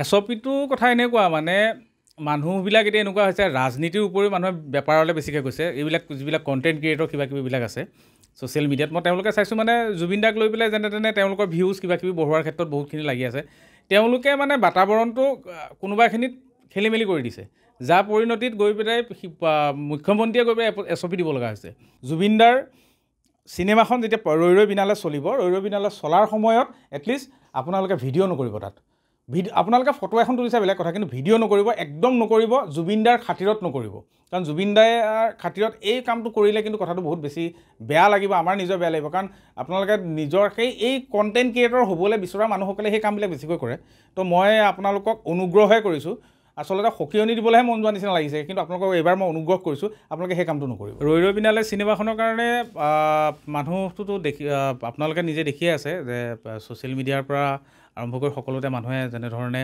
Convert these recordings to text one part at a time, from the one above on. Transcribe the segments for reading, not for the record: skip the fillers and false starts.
এছপিটো কথা এনেকুৱা মানে মানুহবিলাক এতিয়া এনেকুৱা হৈছে ৰাজনীতিৰ উপৰিও মানুহে বেপাৰলৈ বেছিকৈ গৈছে এইবিলাক যিবিলাক কণ্টেণ্ট ক্ৰিয়েটৰ কিবা কিবিবিলাক আছে ছ'চিয়েল মিডিয়াত মই তেওঁলোকে চাইছোঁ মানে জুবিন দাক লৈ পেলাই যেনে তেনে তেওঁলোকৰ ভিউজ কিবা কিবি বঢ়োৱাৰ ক্ষেত্ৰত বহুতখিনি লাগি আছে তেওঁলোকে মানে বাতাবৰণটো কোনোবাখিনিত খেলি মেলি কৰি দিছে যাৰ পৰিণতিত গৈ পেলাই মুখ্যমন্ত্ৰীয়ে গৈ পেলাই এছপি দিব লগা হৈছে জুবিন দাৰ চিনেমাখন যেতিয়া ৰৈ ৰৈ বিনালে চলিব ৰৈ ৰৈ বিনালে চলাৰ সময়ত এটলিষ্ট আপোনালোকে ভিডিঅ' নকৰিব তাত আপোনালোকে ফটো এখন তুলিছে বেলেগ কথা কিন্তু ভিডিঅ' নকৰিব একদম নকৰিব জুবিন দাৰ খাতিৰত নকৰিব কাৰণ জুবিন দাৰ খাতিৰত এই কামটো কৰিলে কিন্তু কথাটো বহুত বেছি বেয়া লাগিব আমাৰ নিজৰ বেয়া লাগিব কাৰণ আপোনালোকে নিজৰ এই কণ্টেণ্ট ক্ৰিয়েটৰ হ'বলৈ বিচৰা মানুহসকলে সেই কামবিলাক বেছিকৈ কৰে তো মই আপোনালোকক অনুগ্ৰহে কৰিছোঁ আচলতে সকিয়নি দিবলৈহে মন যোৱা নিচিনা লাগিছে কিন্তু আপোনালোকক এইবাৰ মই অনুগ্ৰহ কৰিছোঁ আপোনালোকে সেই কামটো নকৰিব ৰৈ ৰৈ বিনালে চিনেমাখনৰ কাৰণে মানুহটোতো আপোনালোকে নিজে দেখিয়ে আছে যে ছ'চিয়েল মিডিয়াৰ পৰা আৰম্ভ কৰি সকলোতে মানুহে যেনেধৰণে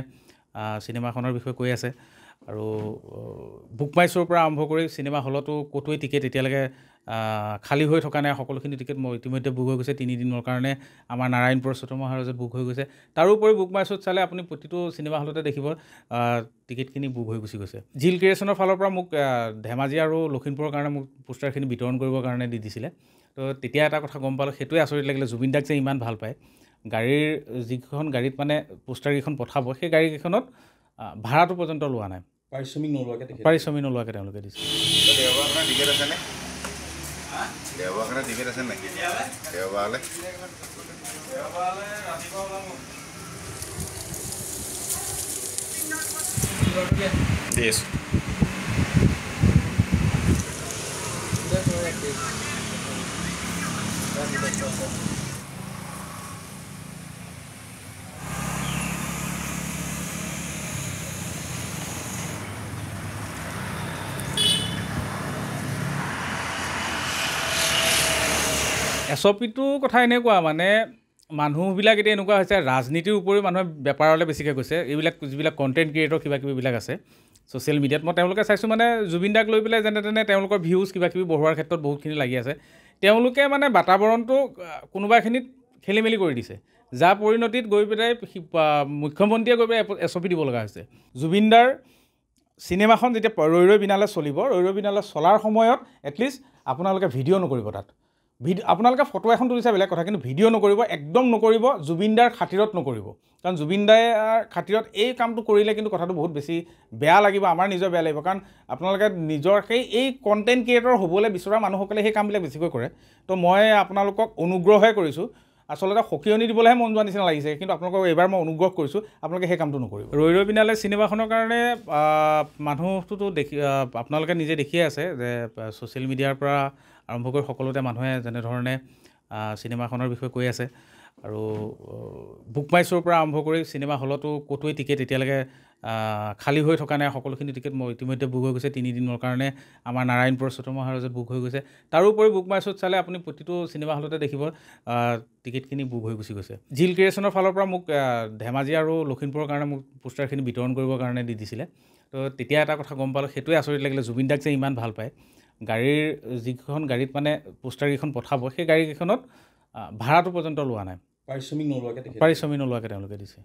চিনেমাখনৰ বিষয়ে কৈ আছে আৰু বুক মাই শ্ব'ৰ পৰা আৰম্ভ কৰি চিনেমা হলতো ক'তোৱেই টিকেট এতিয়ালৈকে খালী হৈ থকা নাই সকলোখিনি টিকেট ইতিমধ্যে বুক হৈ গৈছে 3 দিনৰ কাৰণে আমাৰ নাৰায়ণপুৰ চতুৰ মহাৰাজত বুক হৈ গৈছে তাৰোপৰি বুক মাই শ্ব'ত চালে আপুনি প্ৰতিটো চিনেমা হলতে দেখিব টিকেটখিনি বুক হৈ গুচি গৈছে জিল ক্ৰিয়েশ্যনৰ ফালৰ পৰা মোক ধেমাজি আৰু লখিমপুৰৰ কাৰণে মোক পোষ্টাৰখিনি বিতৰণ কৰিবৰ কাৰণে দি দিছিলে তো তেতিয়া এটা কথা গম পালোঁ সেইটোৱে আচৰিত লাগিলে জুবিন দাক যে ইমান ভাল পায় গাড়ীৰ যিখন গাড়ীত মানে পোষ্টাৰকেইখন পঠাব সেই গাড়ীকেইখনত ভাড়াটো পৰ্যন্ত লোৱা নাই পাৰিশ্ৰমিক নলোৱাকৈ তেওঁলোকে দিছে এছপিটো কথা এনেকুৱা মানে মানুহবিলাক এতিয়া এনেকুৱা হৈছে ৰাজনীতিৰ উপৰিও মানুহে বেপাৰলৈ বেছিকৈ গৈছে এইবিলাক যিবিলাক কণ্টেণ্ট ক্ৰিয়েটৰ কিবা কিবিবিলাক আছে ছ'চিয়েল মিডিয়াত মই তেওঁলোকে চাইছোঁ মানে জুবিন দাক লৈ পেলাই যেনে তেনে তেওঁলোকৰ ভিউজ কিবা কিবি বঢ়োৱাৰ ক্ষেত্ৰত বহুতখিনি লাগি আছে তেওঁলোকে মানে বাতাবৰণটো কোনোবাখিনিত খেলি মেলি কৰি দিছে যাৰ পৰিণতিত গৈ পেলাই মুখ্যমন্ত্ৰীয়ে গৈ পেলাই এছপি দিব লগা হৈছে জুবিন দাৰ চিনেমাখন যেতিয়া ৰৈ ৰৈ বিনালে চলিব ৰৈ ৰৈ বিনালে চলাৰ সময়ত এটলিষ্ট আপোনালোকে ভিডিঅ' নকৰিব তাত আপোনালোকে ফটো এখন তুলিছে বেলেগ কথা কিন্তু ভিডিঅ' নকৰিব একদম নকৰিব জুবিন দাৰ খাতিৰত নকৰিব কাৰণ জুবিন দাৰ খাতিৰত এই কামটো কৰিলে কিন্তু কথাটো বহুত বেছি বেয়া লাগিব আমাৰ নিজৰ বেয়া লাগিব কাৰণ আপোনালোকে নিজৰ এই কণ্টেণ্ট ক্ৰিয়েটৰ হ'বলৈ বিচৰা মানুহসকলে সেই কামবিলাক বেছিকৈ কৰে তো মই আপোনালোকক অনুগ্ৰহে কৰিছোঁ আচলতে সকিয়নি দিবলৈহে মন যোৱা নিচিনা লাগিছে কিন্তু আপোনালোকক এইবাৰ মই অনুগ্ৰহ কৰিছোঁ আপোনালোকে সেই কামটো নকৰিব ৰৈ ৰৈ বিনালে চিনেমাখনৰ কাৰণে মানুহটোতো আপোনালোকে নিজে দেখিয়ে আছে যে ছ'চিয়েল মিডিয়াৰ পৰা আৰম্ভ কৰি সকলোতে মানুহে যেনেধৰণে চিনেমাখনৰ বিষয়ে কৈ আছে আৰু বুক মাই শ্ব'ৰ পৰা আৰম্ভ কৰি চিনেমা হলতো ক'তোৱেই টিকেট এতিয়ালৈকে খালী হৈ থকা নাই সকলোখিনি টিকেট ইতিমধ্যে বুক হৈ গৈছে 3 দিনৰ কাৰণে আমাৰ নাৰায়ণপুৰ চতুৰ মহাৰাজত বুক হৈ গৈছে তাৰোপৰি বুক মাই শ্ব'ত চালে আপুনি প্ৰতিটো চিনেমা হলতে দেখিব টিকেটখিনি বুক হৈ গুচি গৈছে জিল ক্ৰিয়েশ্যনৰ ফালৰ পৰা মোক ধেমাজি আৰু লখিমপুৰৰ কাৰণে মোক পোষ্টাৰখিনি বিতৰণ কৰিবৰ কাৰণে দি দিছিলে তো তেতিয়া এটা কথা গম পালোঁ সেইটোৱে আচৰিত লাগিলে জুবিন দাক যে ইমান ভাল পায় গাড়ীৰ যিখন গাড়ীত মানে পোষ্টাৰকেইখন পঠাব সেই গাড়ীকেইখনত ভাড়াটো পৰ্যন্ত লোৱা নাই পাৰিশ্ৰমিক নলোৱাকৈ তেওঁলোকে দিছে